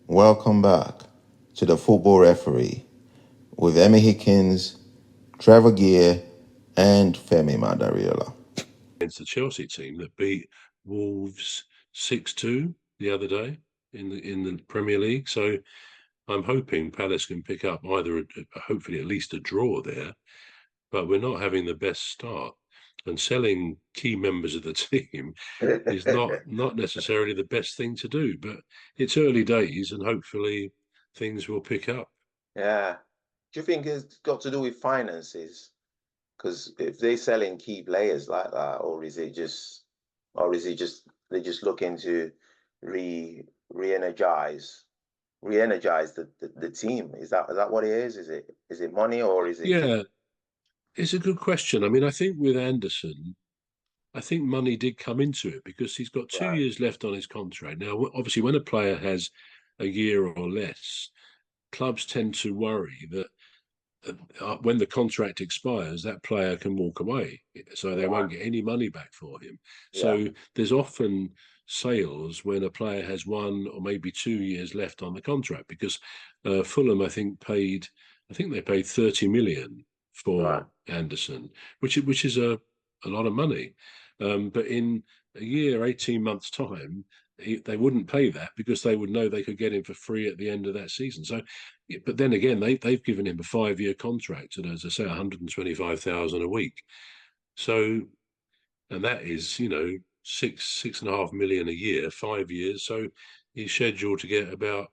Welcome back to the Football Referee with Emmy Hikins, Trevor and Femi Madariola. Against the Chelsea team that beat Wolves 6-2 the other day in the Premier League. So I'm hoping Palace can pick up either, hopefully at least a draw there. But we're not having the best start. And selling key members of the team is not necessarily the best thing to do. But it's early days, and hopefully things will pick up. Yeah. Do you think it's got to do with finances? Because if they're selling key players like that, or is it just they're just looking to re-energize the team? Is that what it is? Is it money, or is it just... Yeah, it's a good question. I mean, I think with Anderson, I think money did come into it because he's got 2 years left on his contract. Now, obviously, when a player has a year or less, clubs tend to worry that when the contract expires, that player can walk away. So they won't get any money back for him. Yeah. So there's often sales when a player has 1 or maybe 2 years left on the contract because Fulham, I think they paid 30 million Right. for Anderson, which is a lot of money. But in a year, 18 months' time, they wouldn't pay that because they would know they could get him for free at the end of that season. So, but then again, they've given him a 5-year contract at, as I say, 125,000 a week. So, and that is, six and a half million a year, 5 years. So he's scheduled to get about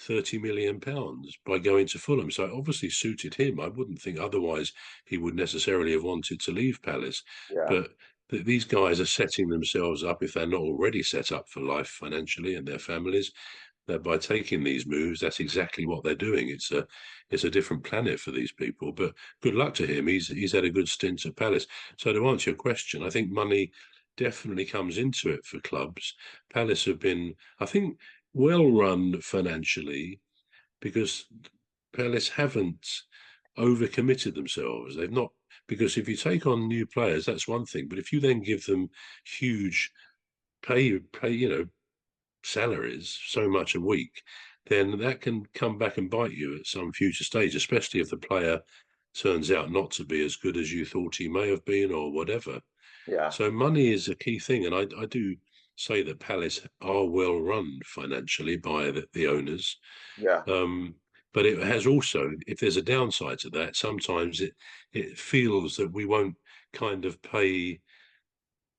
£30 million by going to Fulham. So it obviously suited him. I wouldn't think otherwise he would necessarily have wanted to leave Palace. Yeah. But these guys are setting themselves up, if they're not already set up for life financially and their families, that by taking these moves, that's exactly what they're doing. It's a different planet for these people. But good luck to him. He's had a good stint at Palace. So to answer your question, I think money definitely comes into it for clubs. Palace have been, I think, well run financially because Palace haven't overcommitted themselves. They've not, because if you take on new players, that's one thing. But if you then give them huge pay, salaries, so much a week, then that can come back and bite you at some future stage, especially if the player turns out not to be as good as you thought he may have been or whatever. Yeah. So money is a key thing. And I do say that Palace are well run financially by the owners. Yeah. But it has also, if there's a downside to that, sometimes it feels that we won't kind of pay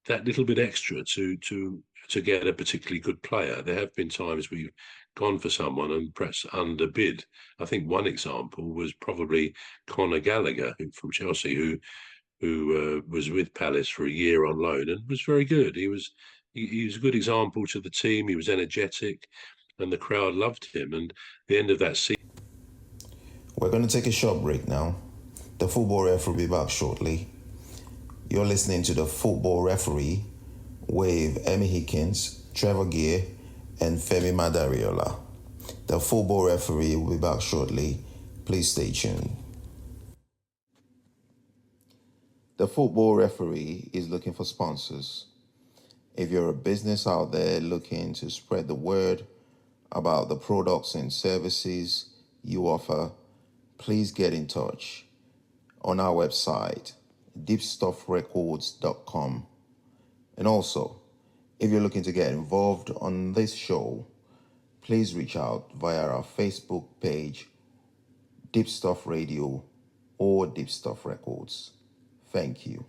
that little bit extra to get a particularly good player. There have been times we've gone for someone and perhaps underbid. I think one example was probably Conor Gallagher from Chelsea, who was with Palace for a year on loan and was very good. He was a good example to the team. He was energetic, and the crowd loved him. And the end of that season. We're going to take a short break now. The Football Referee will be back shortly. You're listening to the Football Referee with Emmy Hikins, Trevor and Femi Madariola. The Football Referee will be back shortly. Please stay tuned. The Football Referee is looking for sponsors. If you're a business out there looking to spread the word about the products and services you offer, please get in touch on our website, deepstuffrecords.com. And also, if you're looking to get involved on this show, please reach out via our Facebook page, Deep Stuff Radio or Deep Stuff Records. Thank you.